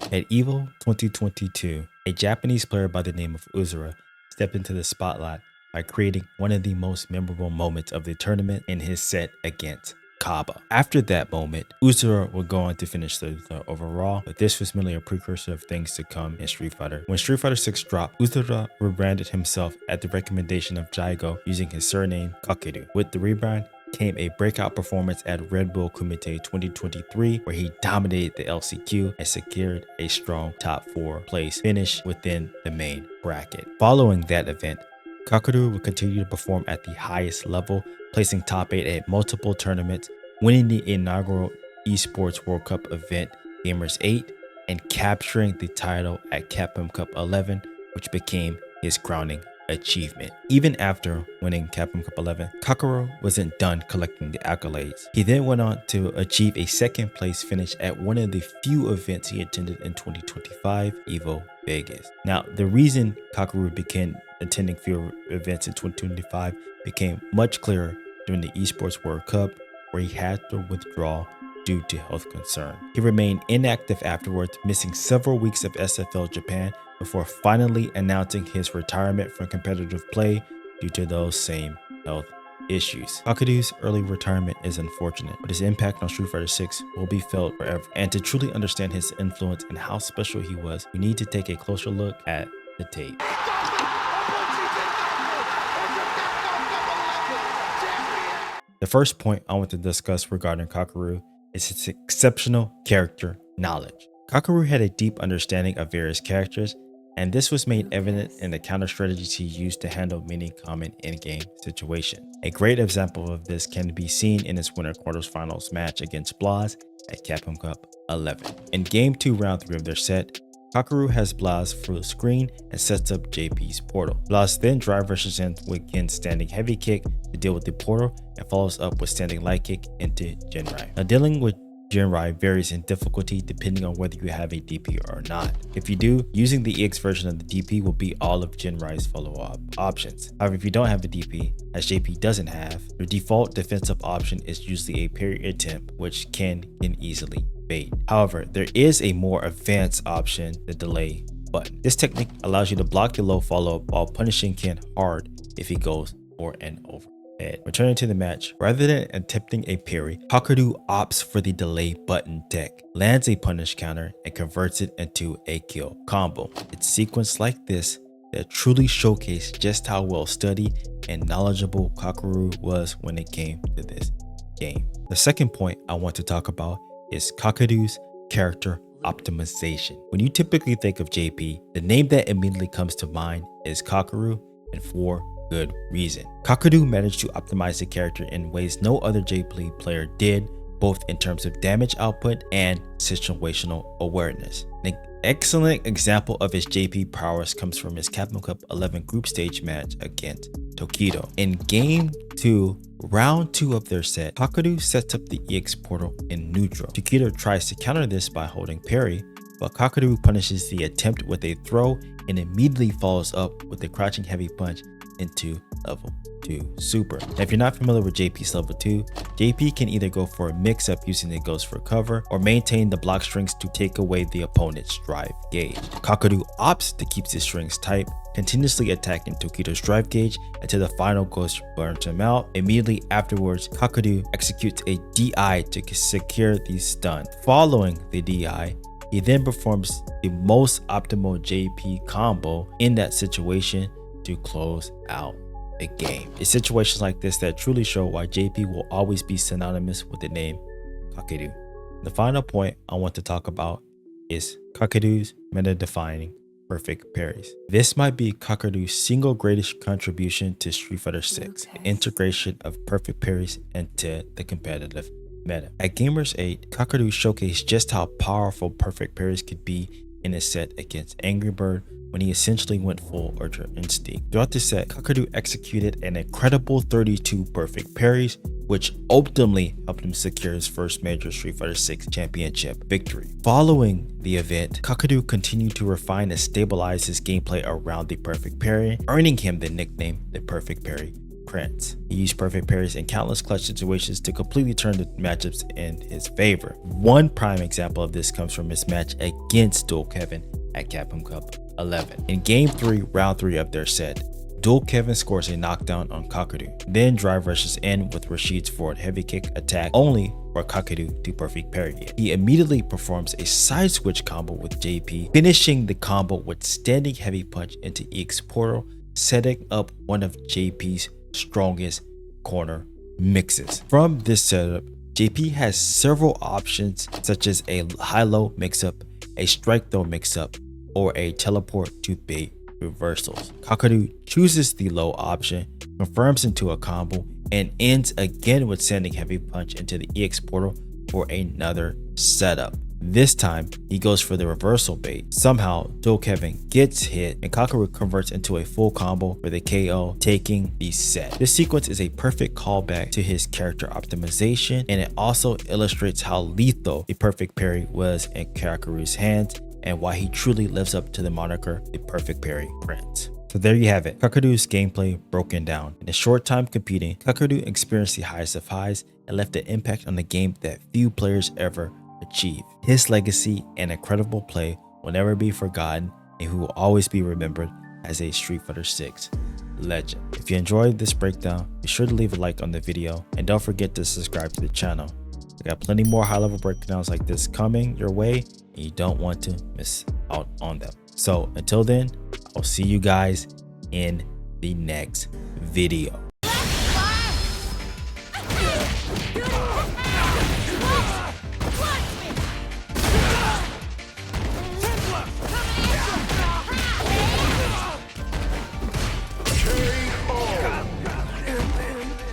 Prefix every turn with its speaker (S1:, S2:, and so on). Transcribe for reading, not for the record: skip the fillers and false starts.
S1: At EVO 2022, a Japanese player by the name of Uzura stepped into the spotlight by creating one of the most memorable moments of the tournament in his set against Kaba. After that moment, Uzura would go on to finish the overall, but this was merely a precursor of things to come in Street Fighter. When Street Fighter 6 dropped, Uzura rebranded himself at the recommendation of Jaigo using his surname Kakeru. With the rebrand came a breakout performance at Red Bull Kumite 2023 where he dominated the LCQ and secured a strong top 4 place finish within the main bracket. Following that event, Kakeru would continue to perform at the highest level, placing top 8 at multiple tournaments, winning the inaugural Esports World Cup event Gamers 8, and capturing the title at Capcom Cup 11, which became his crowning achievement. Even after winning Capcom Cup 11, Kakeru wasn't done collecting the accolades. He then went on to achieve a second place finish at one of the few events he attended in 2025, EVO Vegas. Now, the reason Kakeru began attending fewer events in 2025 became much clearer during the Esports World Cup, where he had to withdraw due to health concern. He remained inactive afterwards, missing several weeks of SFL Japan before finally announcing his retirement from competitive play due to those same health issues. Kakeru's early retirement is unfortunate, but his impact on Street Fighter 6 will be felt forever. And to truly understand his influence and how special he was, we need to take a closer look at the tape. The first point I want to discuss regarding Kakeru is his exceptional character knowledge. Kakeru had a deep understanding of various characters, and this was made evident in the counter strategies he used to handle many common in-game situations. A great example of this can be seen in his winter quarterfinals match against Blaz at Capcom Cup 11. In Game 2 Round 3 of their set, Kakeru has Blaz full screen and sets up JP's portal. Blaz then drive rushes in with Gen's standing heavy kick to deal with the portal and follows up with standing light kick into Jinrai. Now, dealing with Jinrai varies in difficulty depending on whether you have a DP or not. If you do, using the EX version of the DP will be all of Jinrai's follow-up options. However, if you don't have a DP, as JP doesn't have, your default defensive option is usually a parry attempt, which can easily bait. However, there is a more advanced option, the delay button. This technique allows you to block your low follow-up while punishing Ken hard if he goes for an overhead. Returning to the match, rather than attempting a parry, Kakeru opts for the delay button tech, lands a punish counter, and converts it into a kill combo. It's sequenced like this that truly showcased just how well studied and knowledgeable Kakeru was when it came to this game. The second point I want to talk about is Kakeru's character optimization. When you typically think of JP, the name that immediately comes to mind is Kakeru, and for good reason. Kakeru managed to optimize the character in ways no other JP player did, both in terms of damage output and situational awareness. An excellent example of his JP prowess comes from his Capcom Cup 11 group stage match against Tokido. In Game 2, Round 2 of their set, Kakeru sets up the EX portal in neutral. Tokido tries to counter this by holding parry, but Kakeru punishes the attempt with a throw and immediately follows up with a crouching heavy punch into level 2 super. Now, if you're not familiar with JP's level 2, JP can either go for a mix-up using the ghost for cover or maintain the block strings to take away the opponent's drive gauge. Kakeru opts to keep his strings tight, continuously attacking Tokido's drive gauge until the final ghost burns him out. Immediately afterwards, Kakeru executes a DI to secure the stun. Following the DI, he then performs the most optimal JP combo in that situation to close out the game. It's situations like this that truly show why JP will always be synonymous with the name Kakeru. The final point I want to talk about is Kakeru's meta-defining perfect parries. This might be Kakeru's single greatest contribution to Street Fighter 6, the integration of perfect parries into the competitive meta. At Gamers 8, Kakeru showcased just how powerful perfect parries could be in his set against Angry Bird when he essentially went full Ultra Instinct. Throughout the set, Kakeru executed an incredible 32 perfect parries, which ultimately helped him secure his first major Street Fighter 6 championship victory. Following the event, Kakeru continued to refine and stabilize his gameplay around the perfect parry, earning him the nickname the Perfect Parry Prince. He used perfect parries in countless clutch situations to completely turn the matchups in his favor. One prime example of this comes from his match against Dual Kevin at Capcom Cup 11. In Game 3, Round 3 of their set, Dual Kevin scores a knockdown on Kakeru, then drive rushes in with Rashid's forward heavy kick attack only for Kakeru to perfect parry it. He immediately performs a side switch combo with JP, finishing the combo with standing heavy punch into Etched portal, setting up one of JP's strongest corner mixes. From this setup, JP has several options such as a high-low mix-up, a strike-throw mix-up, or a teleport to bait reversals. Kakeru chooses the low option, confirms into a combo, and ends again with sending heavy punch into the Etched portal for another setup. This time, he goes for the reversal bait. Somehow, Dual Kevin gets hit and Kakeru converts into a full combo for the KO, taking the set. This sequence is a perfect callback to his character optimization, and it also illustrates how lethal the perfect parry was in Kakeru's hands and why he truly lives up to the moniker the Perfect Parry Prince. So there you have it, Kakeru's gameplay broken down. In a short time competing, Kakeru experienced the highest of highs and left an impact on the game that few players ever achieve. His legacy and incredible play will never be forgotten, and he will always be remembered as a Street Fighter 6 legend. If you enjoyed this breakdown, be sure to leave a like on the video and don't forget to subscribe to the channel. I got plenty more high-level breakdowns like this coming your way, and you don't want to miss out on them. So until then, I'll see you guys in the next video.